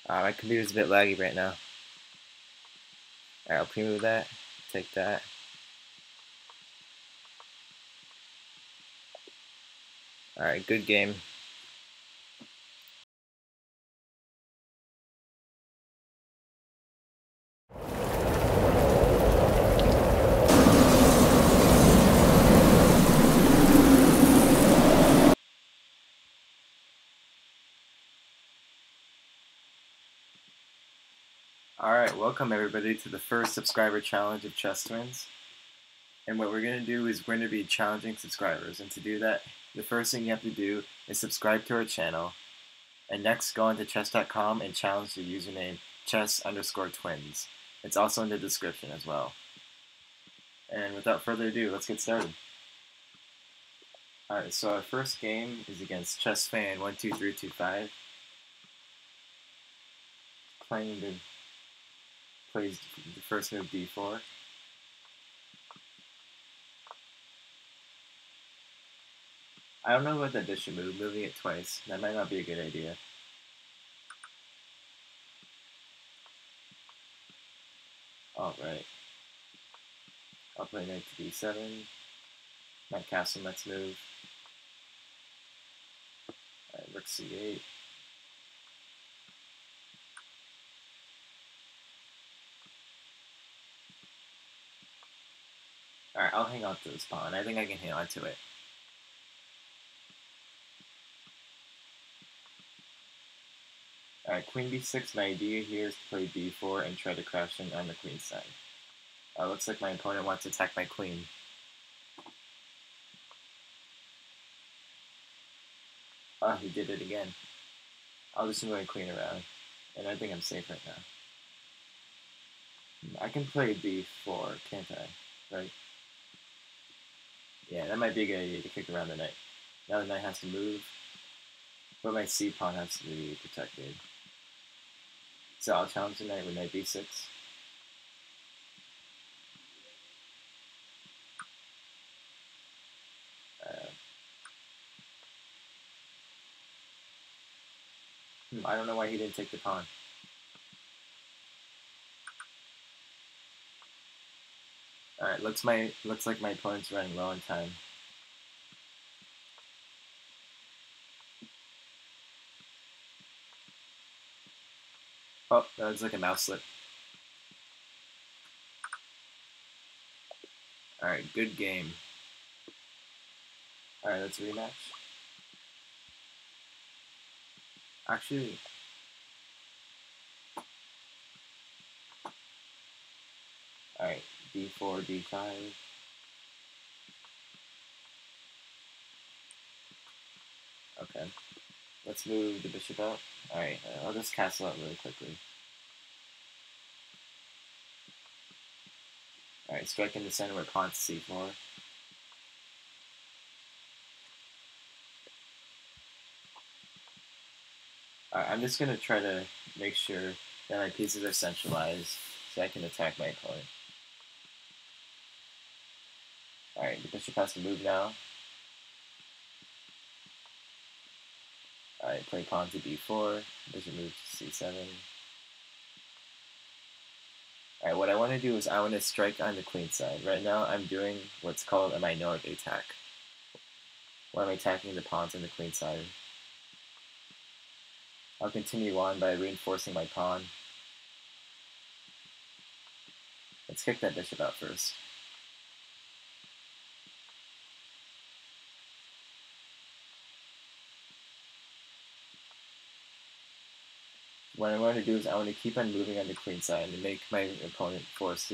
My computer's a bit laggy right now. Alright, I'll pre-move that. Take that. Alright, good game. Alright, welcome everybody to the first subscriber challenge of Chess Twins. And what we're going to do is we're going to be challenging subscribers. And to do that, the first thing you have to do is subscribe to our channel. And next, go onto chess.com and challenge the username chess_twins. It's also in the description as well. And without further ado, let's get started. Alright, so our first game is against Chessfan12325. Playing plays the first move d4. I don't know about that bishop move, moving it twice. That might not be a good idea. Alright. I'll play knight to d7. Knight castle next move. Alright, rook c8. Alright, I'll hang on to this pawn. I think I can hang on to it. Alright, queen b6. My idea here is to play b4 and try to crash in on the queen side. Looks like my opponent wants to attack my queen. He did it again. I'll just move my queen around, and I think I'm safe right now. I can play b4, can't I? Right? Yeah, that might be a good idea to kick around the knight. Now the knight has to move, but my c pawn has to be protected. So I'll challenge the knight with knight b6. I don't know why he didn't take the pawn. Alright, looks like my opponent's running low on time. Oh, that was like a mouse slip. Alright, good game. Alright, let's rematch. Actually, alright, d4, d5. Okay, let's move the bishop out. Alright, I'll just castle out really quickly. Alright, strike in the center with pawn to c4. Alright, I'm just going to try to make sure that my pieces are centralized so I can attack my opponent. Alright, the bishop has to move now. Alright, play pawn to b4, bishop moves to c7. Alright, what I want to do is I want to strike on the queen side. Right now I'm doing what's called a minority attack, where I'm attacking the pawns on the queen side. I'll continue on by reinforcing my pawn. Let's kick that bishop out first. What I want to do is I want to keep on moving on the queen side and make my opponent force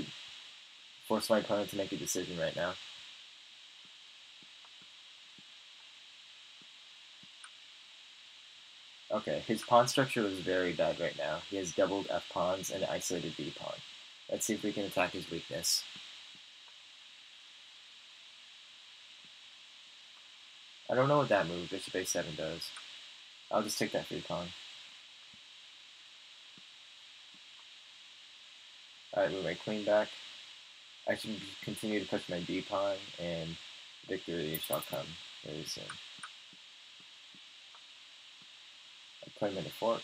my opponent to make a decision right now. Okay, his pawn structure is very bad right now. He has doubled f pawns and an isolated b pawn. Let's see if we can attack his weakness. I don't know what that move, bishop a7, does. I'll just take that free pawn. Alright, move my queen back. I should continue to push my b pawn, and victory shall come very soon. I play him in a fork.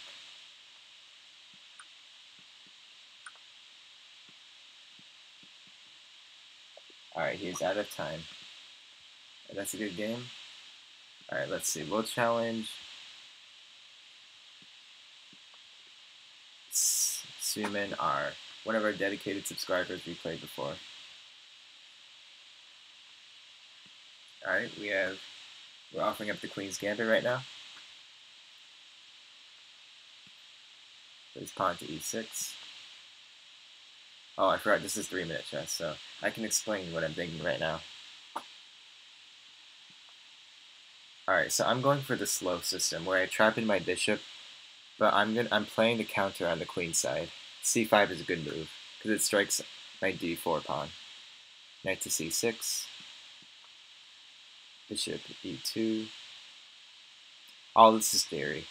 Alright, he's out of time. That's a good game. Alright, let's see. We'll challenge Suman, one of our dedicated subscribers we played before. Alright, we're offering up the Queen's Gambit right now. Plays pawn to e6. Oh, I forgot this is 3-minute chess, so I can explain what I'm thinking right now. Alright, so I'm going for the slow system where I trap in my bishop, but I'm playing the counter on the queen side. c5 is a good move because it strikes my d4 pawn. Knight to c6. Bishop e2. All this is theory.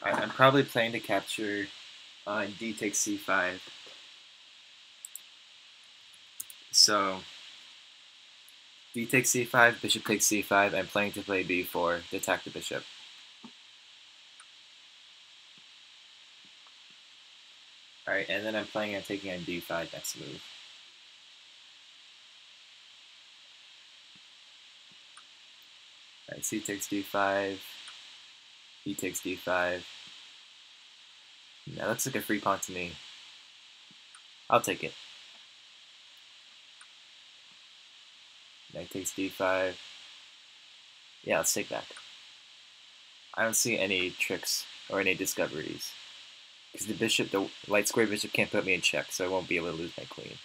I'm probably playing to capture d takes c5. So d takes c5, bishop takes c5. I'm planning to play b4 to attack the bishop. Alright, and then I'm planning on taking on d5 next move. Alright, c takes d5, e takes d5. That looks like a free pawn to me. I'll take it. Knight takes d5. Yeah, let's take that. I don't see any tricks or any discoveries. Because the light square bishop can't put me in check, so I won't be able to lose my queen.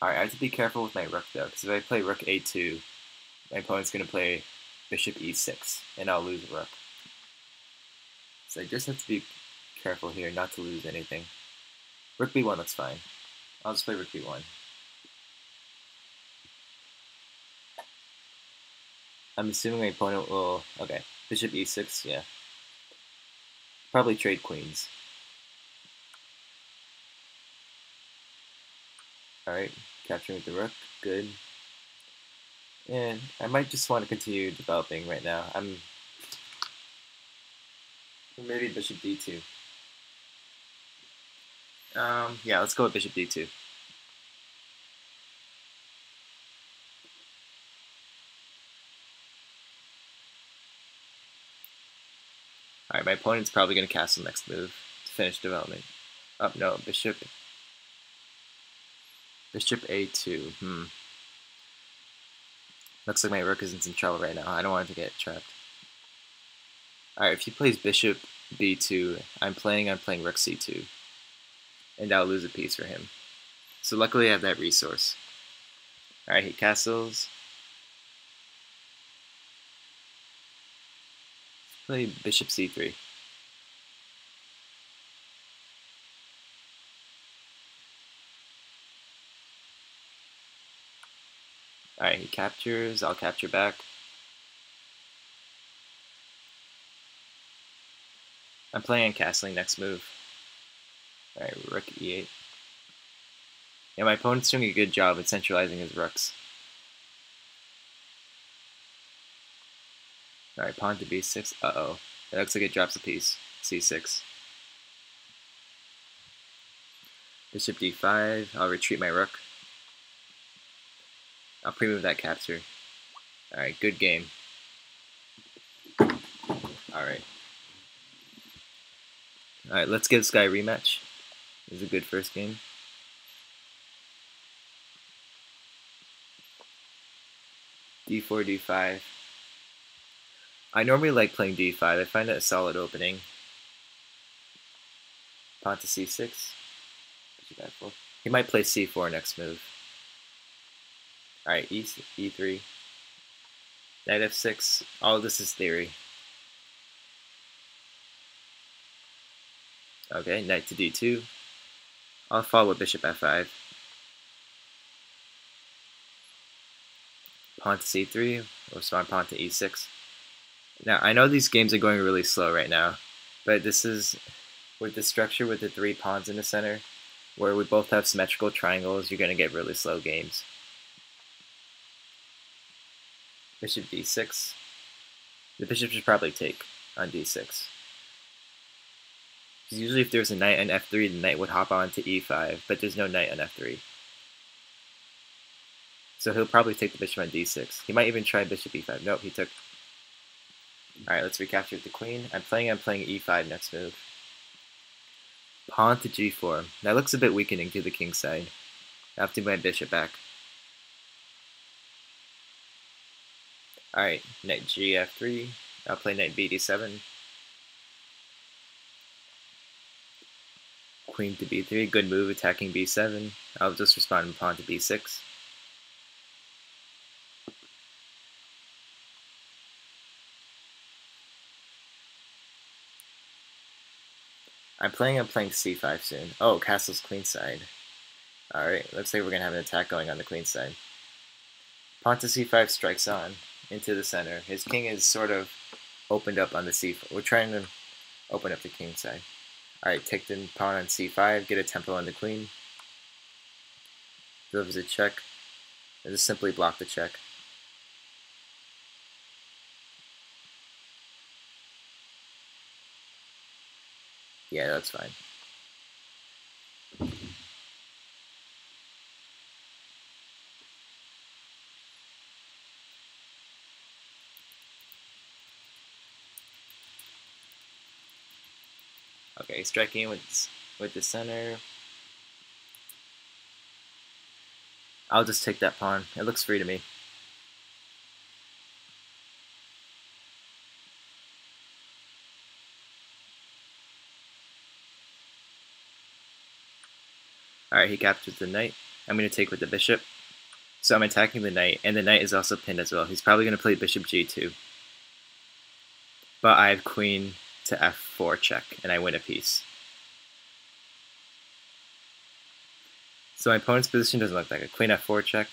Alright, I have to be careful with my rook though, because if I play rook a2, my opponent's going to play bishop e6, and I'll lose a rook. So I just have to be careful here not to lose anything. Rook b1 looks fine. I'll just play rook b1. I'm assuming my opponent will... Okay, bishop e6, yeah. Probably trade queens. Alright, capturing with the rook, good. And I might just want to continue developing right now. Maybe bishop d2. Yeah, let's go with bishop d2. Alright, my opponent's probably going to castle next move to finish development. Oh, no, bishop a2. Looks like my rook is in some trouble right now. I don't want it to get trapped. Alright, if he plays bishop b2, I'm planning on playing rook c2. And I'll lose a piece for him. So luckily I have that resource. Alright, he castles. Play bishop c3. Alright, he captures, I'll capture back. I'm planning on castling next move. Alright, rook e8. Yeah, my opponent's doing a good job at centralizing his rooks. Alright, pawn to b6. Uh-oh. It looks like it drops a piece. c6. Bishop d5. I'll retreat my rook. I'll pre-move that capture. Alright, good game. Alright. Alright, let's give this guy a rematch. This is a good first game. d4, d5. I normally like playing d5. I find it a solid opening. Pawn to c6. He might play c4 next move. Alright, e3. Knight f6. All this is theory. Okay, knight to d2. I'll follow with bishop f5. Pawn to c3, or respond pawn to e6. Now, I know these games are going really slow right now, but this is, with the structure with the 3 pawns in the center, where we both have symmetrical triangles, you're going to get really slow games. Bishop d6. The bishop should probably take on d6. Because usually if there's a knight on f3, the knight would hop on to e5, but there's no knight on f3. So he'll probably take the bishop on d6. He might even try bishop e5. Nope, he took... Alright, let's recapture the queen. I'm planning on playing e5 next move. Pawn to g4. That looks a bit weakening to the king side. I have to move my bishop back. Alright, knight gf3. I'll play knight bd7. Queen to b3. Good move, attacking b7. I'll just respond with pawn to b6. I'm planning on playing c5 soon. Oh, castle's queen side. Alright, looks like we're going to have an attack going on the queen side. Pawn to c5 strikes on into the center. His king is sort of opened up on the c4. We're trying to open up the king side. Alright, take the pawn on c5, get a tempo on the queen. Delivers a check. And just simply block the check. Yeah, that's fine. Okay, striking with the center. I'll just take that pawn. It looks free to me. Alright, he captures the knight. I'm going to take with the bishop. So I'm attacking the knight, and the knight is also pinned as well. He's probably going to play bishop g2. But I have queen to f4 check, and I win a piece. So my opponent's position doesn't look like a queen f4 check.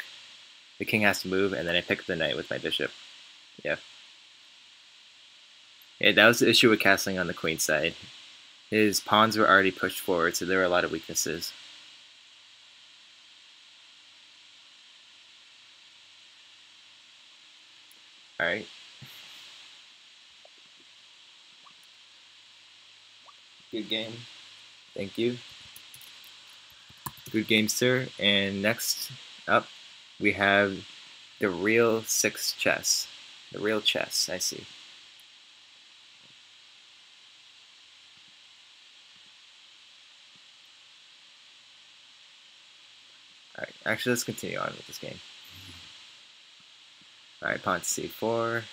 The king has to move, and then I pick the knight with my bishop. Yeah. Yeah, that was the issue with castling on the queen side. His pawns were already pushed forward, so there were a lot of weaknesses. Alright. Good game. Thank you. Good game, sir. And next up, we have the real 6 chess. The real chess, I see. Alright, actually let's continue on with this game. Alright, pawn to c4.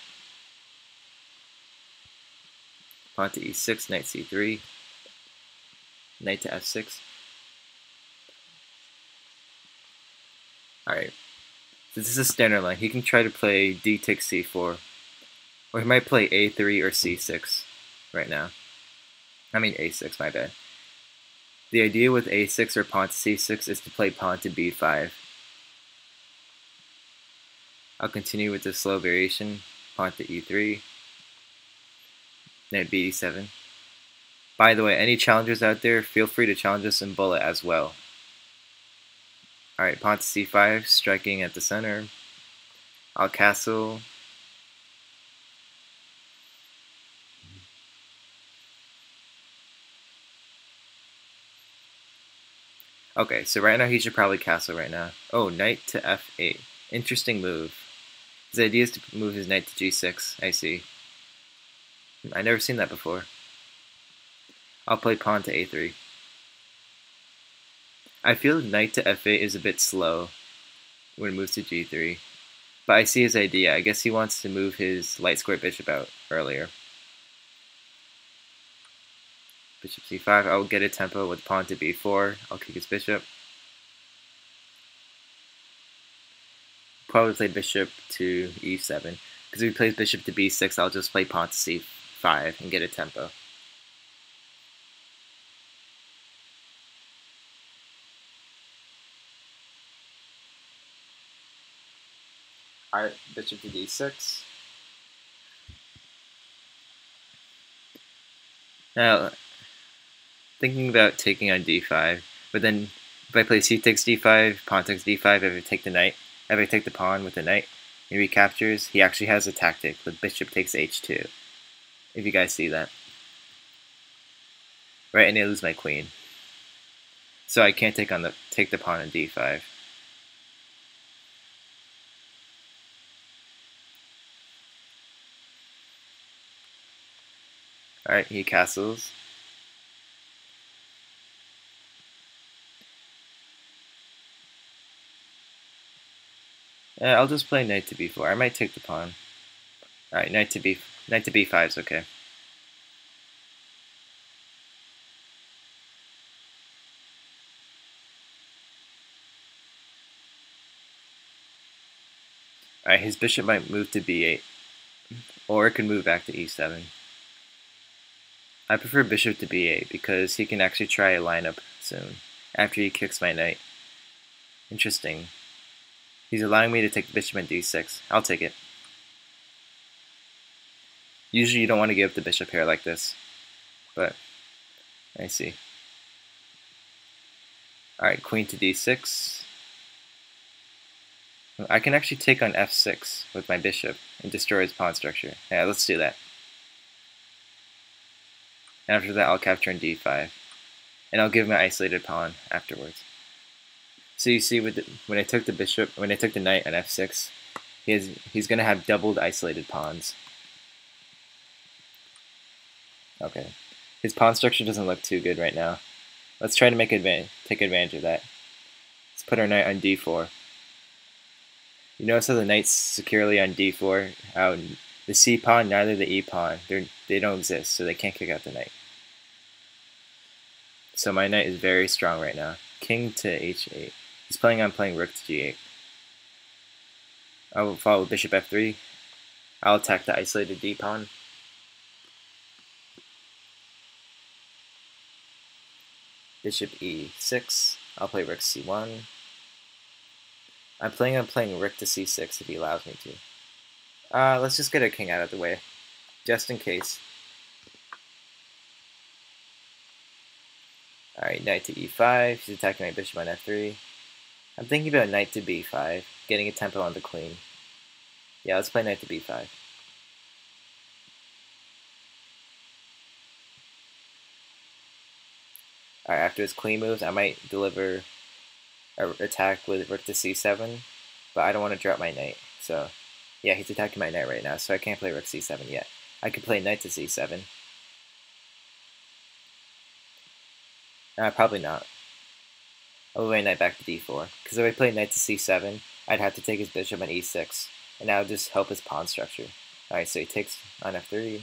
Pawn to e6, knight c3. Knight to f6. Alright, so this is a standard line. He can try to play d takes c4. Or he might play a3 or c6 right now. I mean a6, my bad. The idea with a6 or pawn to c6 is to play pawn to b5. I'll continue with the slow variation. Pawn to e3. Knight b7. By the way, any challengers out there, feel free to challenge us in bullet as well. Alright, pawn to c5, striking at the center. I'll castle. Okay, so right now he should probably castle right now. Oh, knight to f8. Interesting move. His idea is to move his knight to g6. I see. I've never seen that before. I'll play pawn to a3. I feel knight to f8 is a bit slow when it moves to g3. But I see his idea. I guess he wants to move his light square bishop out earlier. Bishop c5. I'll get a tempo with pawn to b4. I'll kick his bishop. Probably play bishop to e7. Because if he plays bishop to b6, I'll just play pawn to c5 and get a tempo. Alright, bishop to d6. Now, thinking about taking on d5, but then if I play c takes d5, pawn takes d5, if I take the knight, if I take the pawn with the knight, he recaptures, he actually has a tactic with bishop takes h2. If you guys see that. Right, and I lose my queen. So I can't take the pawn on d5. Alright, he castles. I'll just play knight to b4. I might take the pawn. Alright, knight to b5 is okay. Alright, his bishop might move to b8. Or it can move back to e7. I prefer bishop to b8 because he can actually try a lineup soon, after he kicks my knight. Interesting. He's allowing me to take the bishop on d6. I'll take it. Usually you don't want to give up the bishop here like this, but I see. Alright, queen to d6. I can actually take on f6 with my bishop and destroy his pawn structure. Yeah, let's do that. And after that, I'll capture on d5. And I'll give my isolated pawn afterwards. So you see, when I took the knight on f6, he's going to have doubled isolated pawns. Okay. His pawn structure doesn't look too good right now. Let's try to take advantage of that. Let's put our knight on d4. You notice how the knight's securely on d4? The c pawn, neither the e pawn, they don't exist, so they can't kick out the knight. So my knight is very strong right now. King to h8. He's planning on playing rook to g8. I will follow with bishop f3. I'll attack the isolated d pawn. Bishop e6. I'll play rook c1. I'm planning on playing rook to c6 if he allows me to. Let's just get our king out of the way, just in case. Alright, knight to e5. He's attacking my bishop on f3. I'm thinking about knight to b5, getting a tempo on the queen. Yeah, let's play knight to b5. Alright, after his queen moves, I might deliver an attack with rook to c7, but I don't want to drop my knight. So, yeah, he's attacking my knight right now, so I can't play rook c7 yet. I could play knight to c7. Probably not. I'll move my knight back to d4, because if I play knight to c7, I'd have to take his bishop on e6, and that would just help his pawn structure. Alright, so he takes on f3.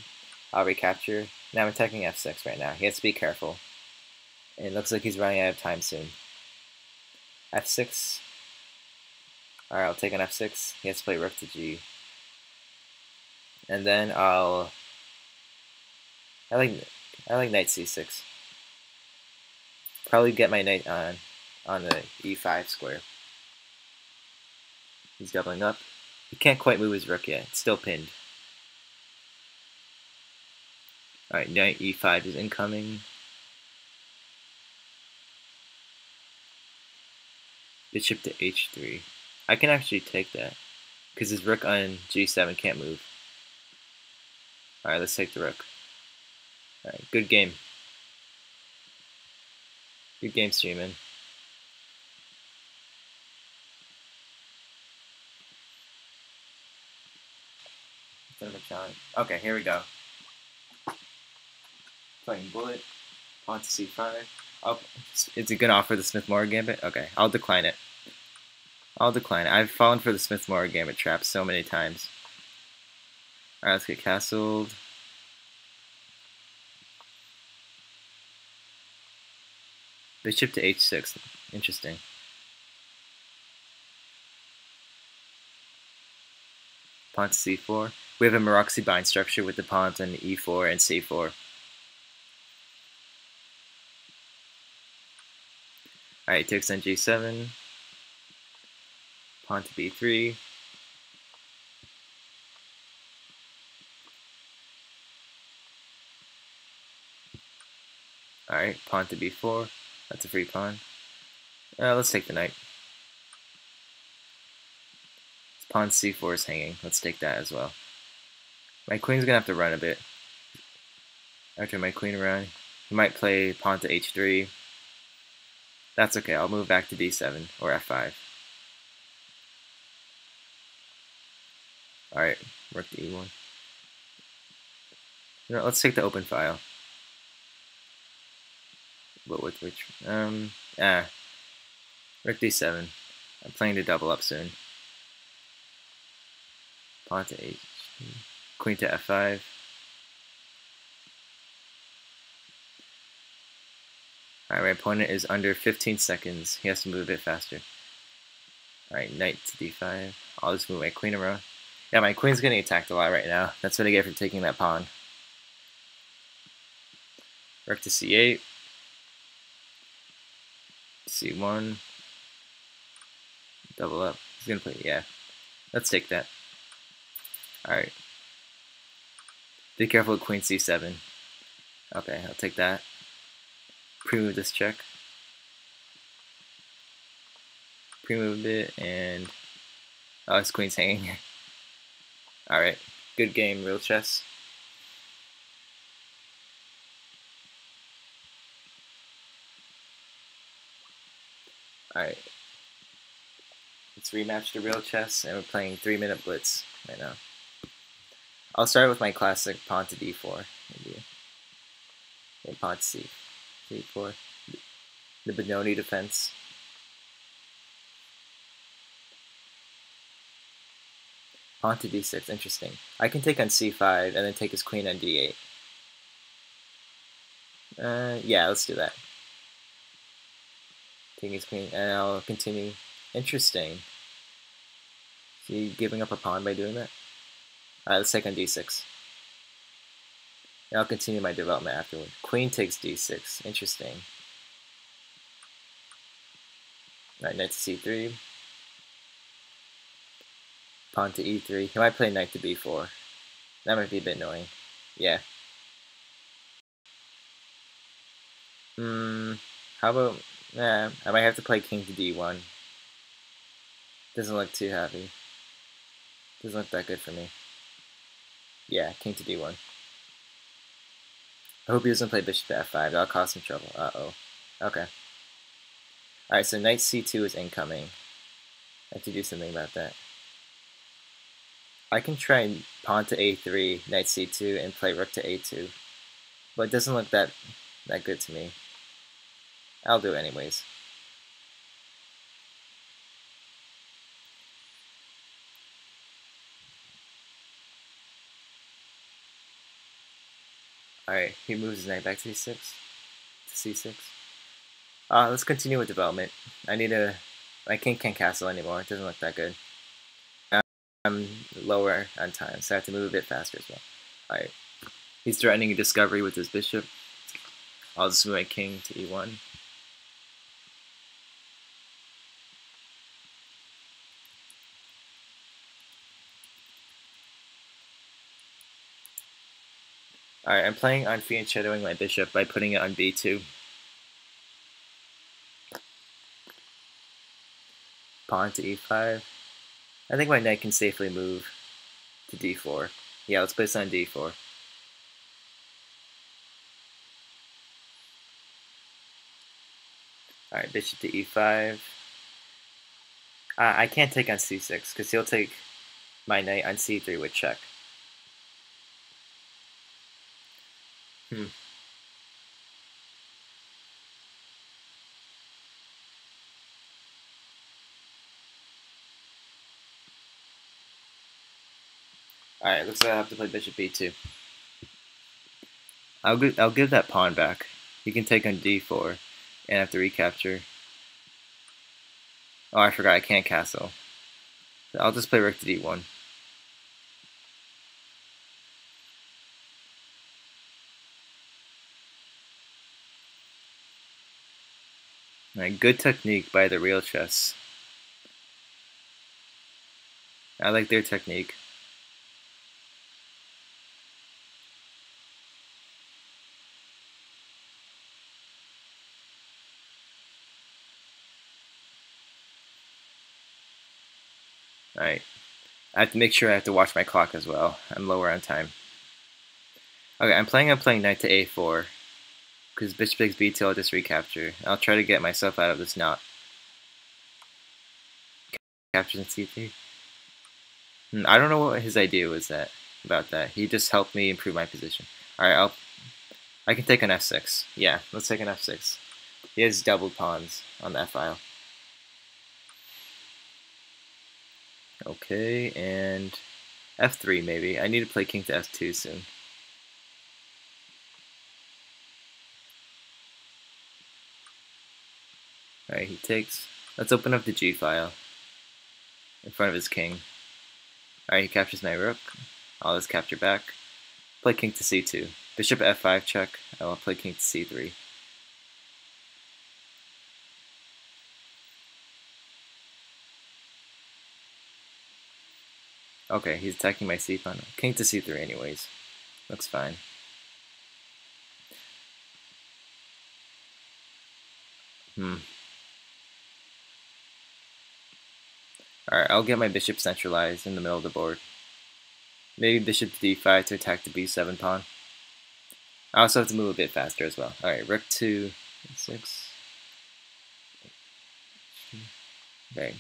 I'll recapture. Now I'm attacking f6 right now. He has to be careful. And it looks like he's running out of time soon. f6. Alright, I'll take on f6. He has to play rook to g. And then I like knight c6. Probably get my knight on the e5 square. He's doubling up. He can't quite move his rook yet. It's still pinned. Alright, knight e5 is incoming. Bishop to h3. I can actually take that, because his rook on g7 can't move. Alright, let's take the rook. Alright, good game. Good game streaming. Okay, here we go. Playing bullet. Pawn to c5. Oh, is it gonna offer the Smith-Morra Gambit? Okay, I'll decline it. I'll decline it. I've fallen for the Smith-Morra Gambit trap so many times. Alright, let's get castled. Bishop to h6. Interesting. Pawn to c4. We have a Maroczy bind structure with the pawns on e4 and c4. Alright, takes on g7. Pawn to b3. Alright, pawn to b4. That's a free pawn. Let's take the knight. Pawn c4 is hanging. Let's take that as well. My queen's gonna have to run a bit. After my queen run, he might play pawn to h3. That's okay, I'll move back to d7 or f5. Alright, rook to e1. You know, let's take the open file. But with which? Rook d7. I'm planning to double up soon. Pawn to h, queen to f5. Alright, my opponent is under 15 seconds. He has to move a bit faster. Alright, knight to d5. I'll just move my queen around. Yeah, my queen's getting attacked a lot right now. That's what I get for taking that pawn. Rook to c8. c1. Double up. He's gonna play, yeah. Let's take that. Alright. Be careful with queen c7. Okay, I'll take that. Pre-move this check. Pre-moved it, and oh, his queen's hanging. Alright, good game, real chess. Alright. Let's rematch the real chess, and we're playing 3-minute blitz right now. I'll start with my classic pawn to d4. Maybe. And pawn to c4. The Benoni defense. Pawn to d6, interesting. I can take on c5 and then take his queen on d8. Yeah, let's do that. Taking his queen, and I'll continue. Interesting. Is he giving up a pawn by doing that? Alright, let's take on d6. And I'll continue my development afterward. Queen takes d6. Interesting. Alright, knight to c3. Pawn to e3. He might play knight to b4. That might be a bit annoying. Yeah. How about... I might have to play king to d1. Doesn't look too happy. Doesn't look that good for me. Yeah, king to d1. I hope he doesn't play bishop to f5. That'll cause some trouble. Uh-oh. Okay. Alright, so knight c2 is incoming. I have to do something about that. I can try pawn to a3, knight c2, and play rook to a2. But it doesn't look that good to me. I'll do it anyways. Alright, he moves his knight back to c6. Let's continue with development. My king can't castle anymore. It doesn't look that good. I'm lower on time, so I have to move a bit faster as well. Alright. He's threatening a discovery with his bishop. I'll just move my king to e1. Alright, I'm playing on fianchettoing my bishop by putting it on b2. Pawn to e5. I think my knight can safely move to d4. Yeah, let's place it on d4. Alright, bishop to e5. I can't take on c6, because he'll take my knight on c3 with check. Alright, looks like I have to play bishop b2. I'll give that pawn back. He can take on d4 and have to recapture. Oh, I forgot I can't castle. I'll just play rook to d1. Alright, good technique by the real chess. I like their technique. Alright, I have to make sure I have to watch my clock as well. I'm lower on time. Okay, I'm planning on playing knight to a4. Because bishop takes b2, I'll just recapture. I'll try to get myself out of this knot. Captures in c3. I don't know what his idea was about that. He just helped me improve my position. Alright, I can take an f6. Yeah, let's take an f6. He has doubled pawns on the f-file. Okay, and f3 maybe. I need to play king to f2 soon. Alright, he takes. Let's open up the g file in front of his king. Alright, he captures my rook. I'll just capture back. Play king to c2. Bishop f5 check. I will play king to c3. Okay, he's attacking my c pawn. King to c3 anyways. Looks fine. Alright, I'll get my bishop centralized in the middle of the board. Maybe bishop to d5 to attack the b7 pawn. I also have to move a bit faster as well. Alright, rook to 6. Okay.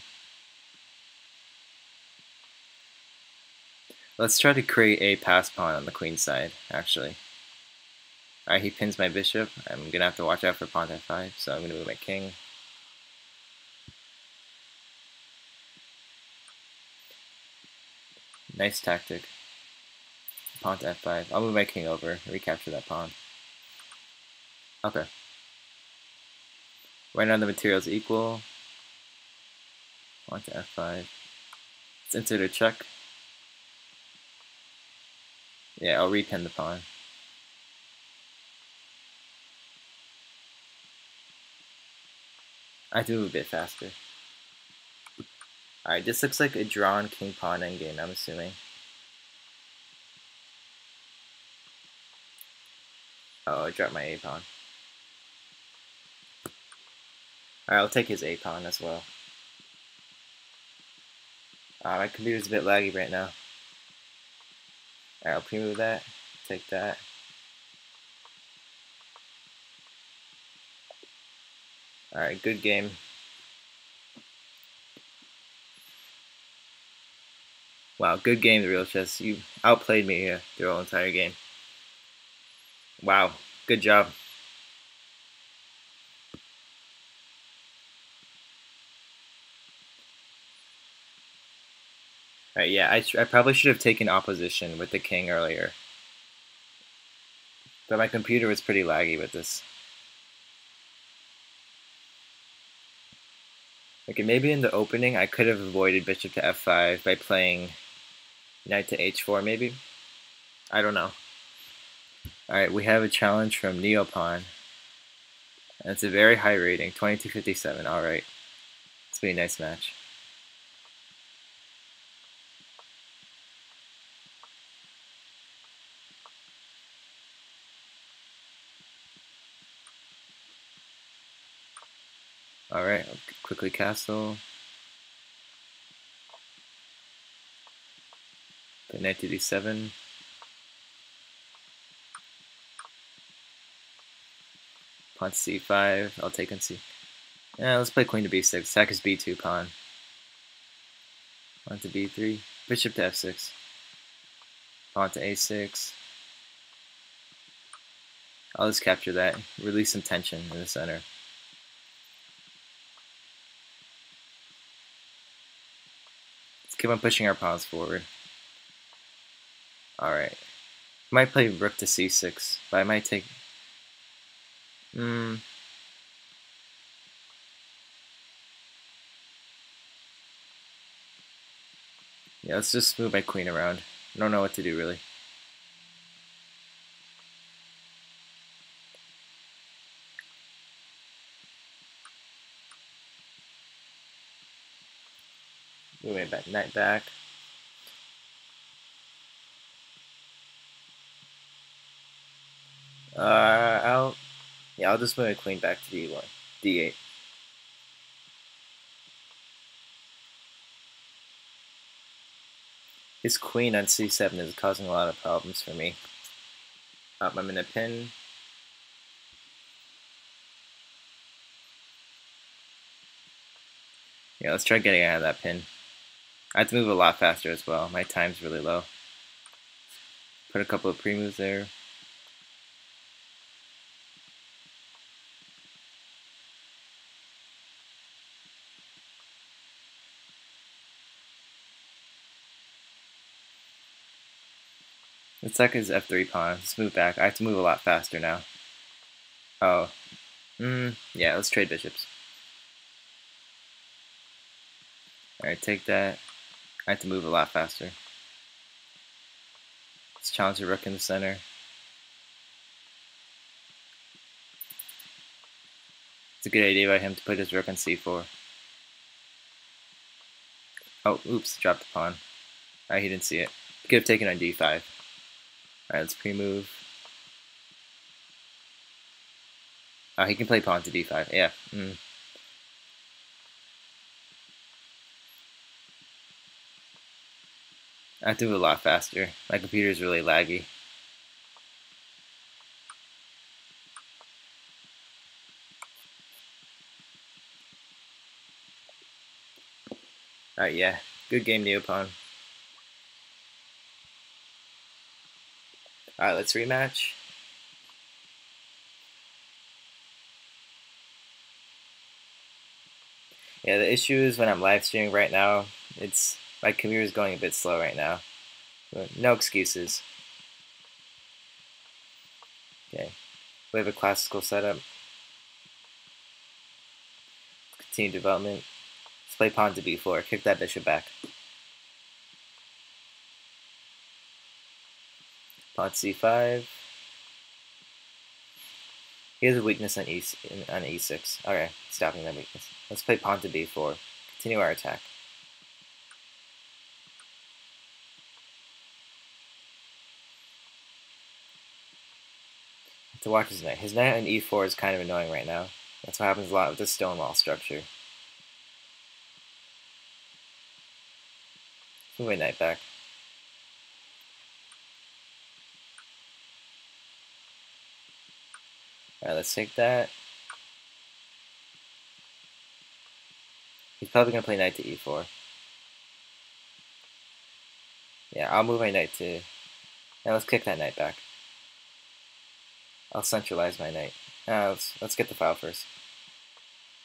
Let's try to create a pass pawn on the queen side, actually. Alright, he pins my bishop. I'm gonna have to watch out for pawn to f5, so I'm gonna move my king. Nice tactic. Pawn to f5. I'll move my king over, recapture that pawn. Okay. Right now the materials equal. Pawn to f5. Let's insert a check. Yeah, I'll repin the pawn. I have to move a bit faster. Alright, this looks like a drawn king pawn endgame, I'm assuming. Oh, I dropped my a pawn. Alright, I'll take his a pawn as well. My computer's a bit laggy right now. Alright, I'll pre-move that. Take that. Alright, good game. Wow, good game, the real chess. You outplayed me here the whole entire game. Wow, good job. Alright, yeah, I probably should have taken opposition with the king earlier. But my computer was pretty laggy with this. Okay, maybe in the opening I could have avoided bishop to f5 by playing knight to h4 maybe? I don't know. Alright, we have a challenge from Neop. And it's a very high rating, 2257. Alright. It's been a nice match. Alright, I'll quickly castle. Play knight to d7. Pawn to c5. I'll take on c. Yeah, let's play queen to b6. Attack his b2 pawn. Pawn to b3. Bishop to f6. Pawn to a6. I'll just capture that. Release some tension in the center. Let's keep on pushing our pawns forward. Alright. Might play rook to c6, but I might take... Yeah, let's just move my queen around. I don't know what to do, really. Moving back, knight back. I'll just move my queen back to d1, d8. His queen on c7 is causing a lot of problems for me. I'm in a pin. Yeah, let's try getting out of that pin. I have to move a lot faster as well. My time's really low. Put a couple of pre-moves there. It's like his f3 pawn. Let's move back. I have to move a lot faster now. Oh. Yeah, let's trade bishops. Alright, take that. I have to move a lot faster. Let's challenge the rook in the center. It's a good idea by him to put his rook on c4. Oh, oops, dropped the pawn. Alright, he didn't see it. He could have taken on d5. Alright, let's pre-move. Oh, he can play pawn to d5. Yeah. I have to move a lot faster. My computer's really laggy. Alright, yeah. Good game, Neop. Alright, let's rematch. Yeah, the issue is when I'm live streaming right now, my computer is going a bit slow right now. But no excuses. Okay, we have a classical setup. Continue development. Let's play pawn to b4. Kick that bishop back. Pawn c5. He has a weakness on e6. Okay, stopping that weakness. Let's play pawn to b4. Continue our attack. To watch his knight. His knight on e4 is kind of annoying right now. That's what happens a lot with this stonewall structure. Move my knight back. Alright, let's take that. He's probably going to play knight to e4. Yeah, I'll move my knight to... Now let's kick that knight back. I'll centralize my knight. Let's get the file first.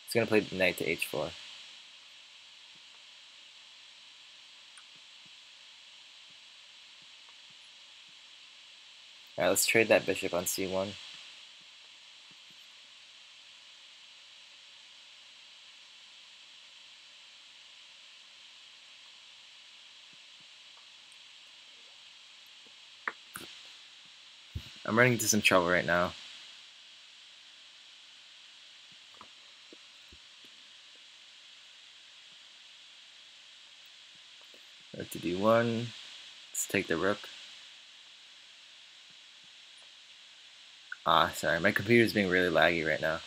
He's going to play knight to h4. Alright, let's trade that bishop on c1. I'm running into some trouble right now. Rook to d1. Let's take the rook. Sorry, my computer's being really laggy right now.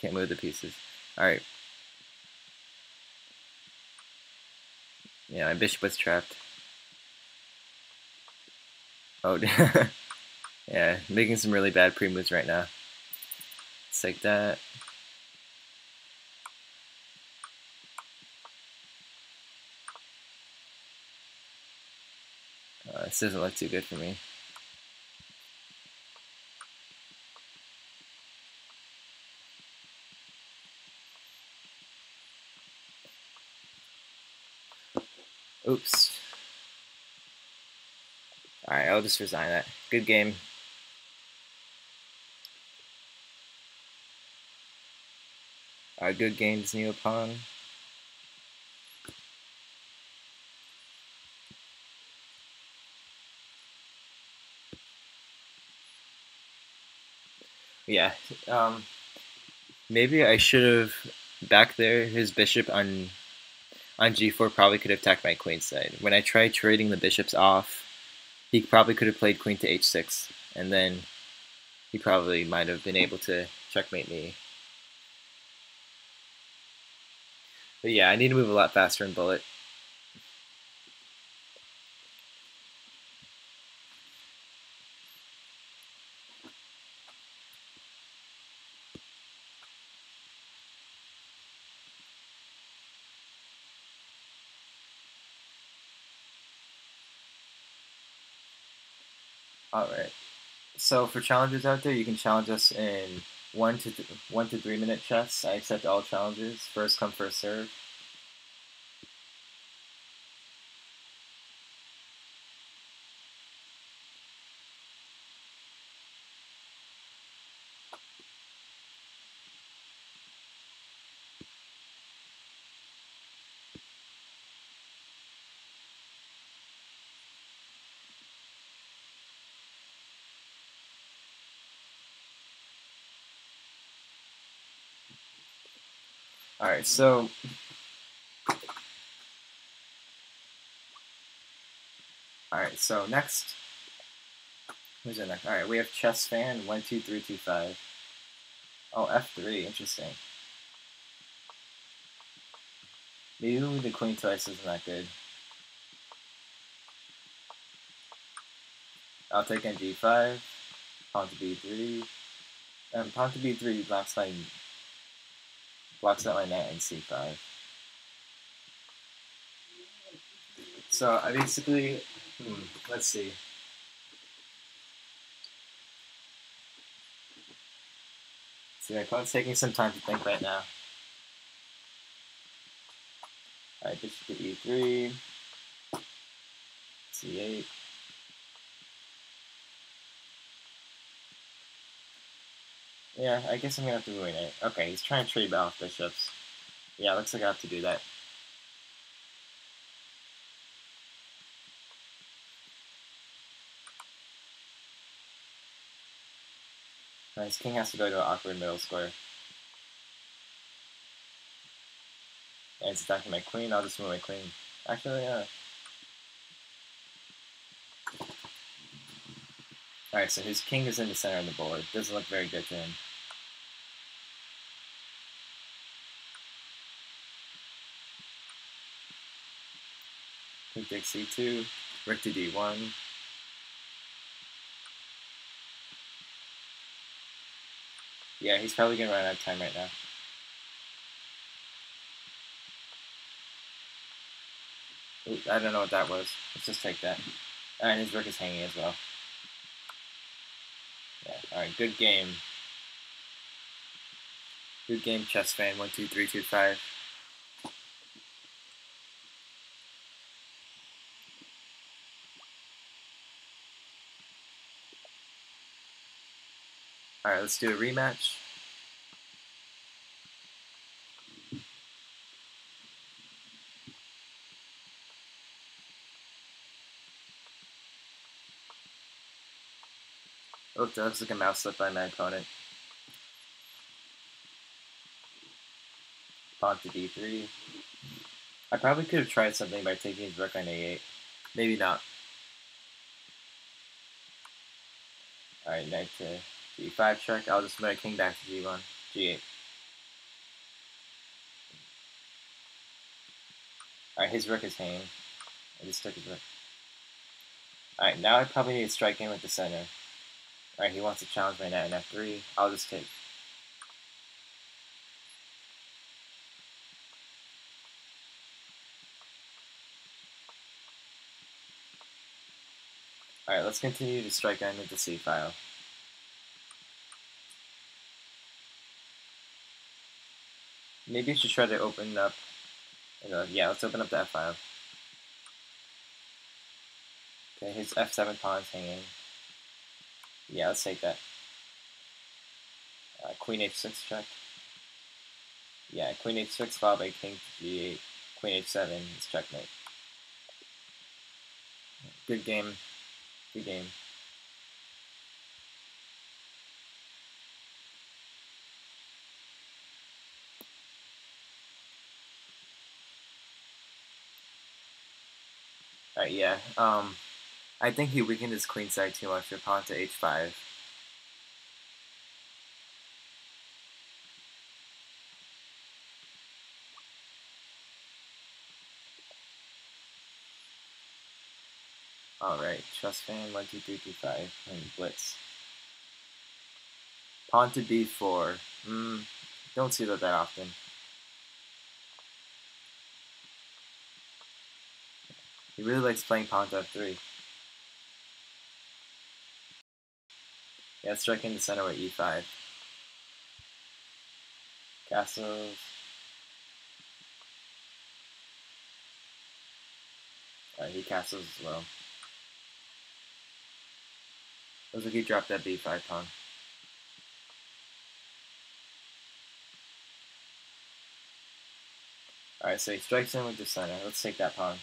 Can't move the pieces. Alright. Yeah, my bishop was trapped. Oh, yeah, making some really bad pre-moves right now. Let's take that. This doesn't look too good for me. Oops. Alright, I'll just resign that. Good game. Good games, Neop. Yeah. Maybe I should have back there. His bishop on g4 probably could have attacked my queen side. When I tried trading the bishops off, he probably could have played queen to h6, and then he probably might have been able to checkmate me. But yeah, I need to move a lot faster in bullet. Alright. So for challengers out there, you can challenge us in 1 to 3 minute chess. I accept all challenges. First come, first serve. Alright, so next, who's in next? Alright, we have Chessfan 12325. Oh, F3, interesting. Maybe the queen twice isn't that good. I'll take on d5, pawn to b3, and pawn to b3 blocks out my knight in c5. So I basically, let's see. See, my opponent's taking some time to think right now. Alright, bishop to e3, c8. Yeah, I guess I'm gonna have to ruin it. Okay, he's trying to trade off bishops. Yeah, looks like I have to do that. His king has to go to an awkward middle square. And it's attacking my queen. I'll just move my queen. Actually, yeah. Alright, so his king is in the center of the board. Doesn't look very good to him. Queen takes c2. Rook to d1. Yeah, he's probably gonna run out of time right now. Ooh, I don't know what that was. Let's just take that. And his rook is hanging as well. Yeah, alright, good game. Good game, Chessfan 12325. Alright, let's do a rematch. Oh, that looks like a mouse slip by my opponent. Pawn to d3. I probably could have tried something by taking his rook on a8. Maybe not. Alright, knight to g5 check. I'll just move my king back to g1, g8. Alright, his rook is hanging. I just took his rook. Alright, now I probably need to strike in with the center. Alright, he wants to challenge my knight in f3. I'll just take. Alright, let's continue to strike in with the c file. Maybe I should try to open up. Yeah, let's open up the f file. Okay, his f7 pawn is hanging. Yeah, let's take that. Queen h6 check. Yeah, queen h6 followed by king to g8. Queen h7 is checkmate. Good game. Good game. Alright, yeah. I think he weakened his queen side too much with pawn to h5. Alright, Chessfan 12325 and blitz. Pawn to b4. Don't see that often. He really likes playing pawn to f3. Yeah, striking the center with e5. Castles. Alright, he castles as well. Looks like he dropped that b5 pawn. Alright, so he strikes in with the center. Let's take that pawn.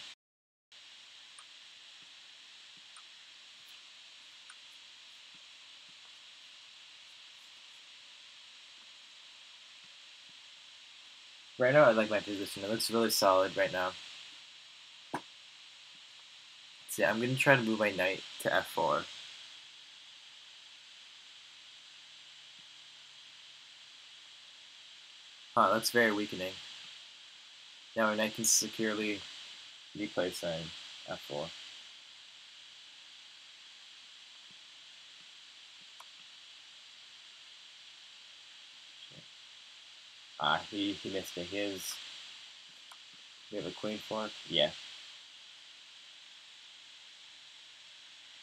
Right now I like my position. It looks really solid right now. So yeah, I'm going to try to move my knight to f4. Huh, that's very weakening. Now my knight can securely be placed on f4. Ah, he missed it. We have a queen fork. Yeah.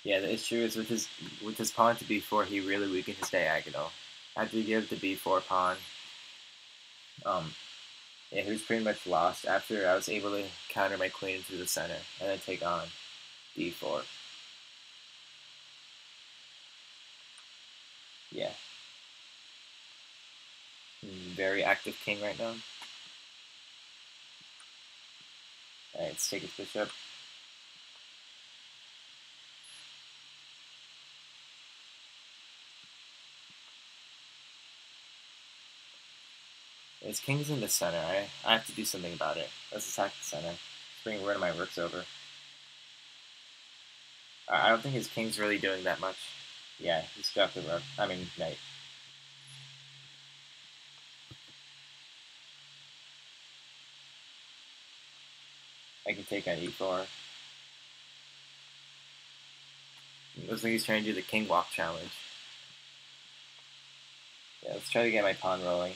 Yeah, the issue is with his pawn to b4, he really weakened his diagonal. After he gave the b4 pawn, yeah, he was pretty much lost after I was able to counter my queen into the center and then take on d4. Yeah. Very active king right now. Alright, let's take his bishop. His king's in the center. I have to do something about it. Let's attack the center. Let's bring one of my rooks over. I don't think his king's really doing that much. Yeah, he's got the rook. I mean, knight. I can take on e4. Looks like he's trying to do the king walk challenge. Yeah, let's try to get my pawn rolling.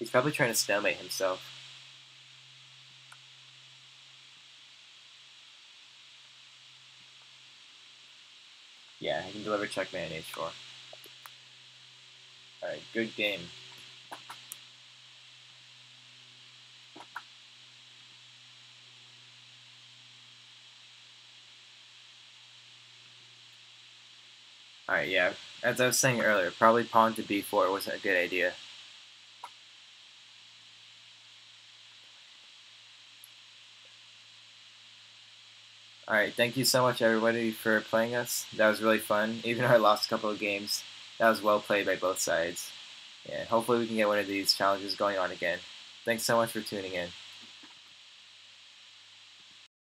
He's probably trying to stalemate himself. Yeah, I can deliver checkmate on h4. Alright, good game. Alright, yeah. As I was saying earlier, probably pawn to b4 wasn't a good idea. Alright, thank you so much everybody for playing us. That was really fun. Even though I lost a couple of games, that was well played by both sides. Yeah, hopefully we can get one of these challenges going on again. Thanks so much for tuning in.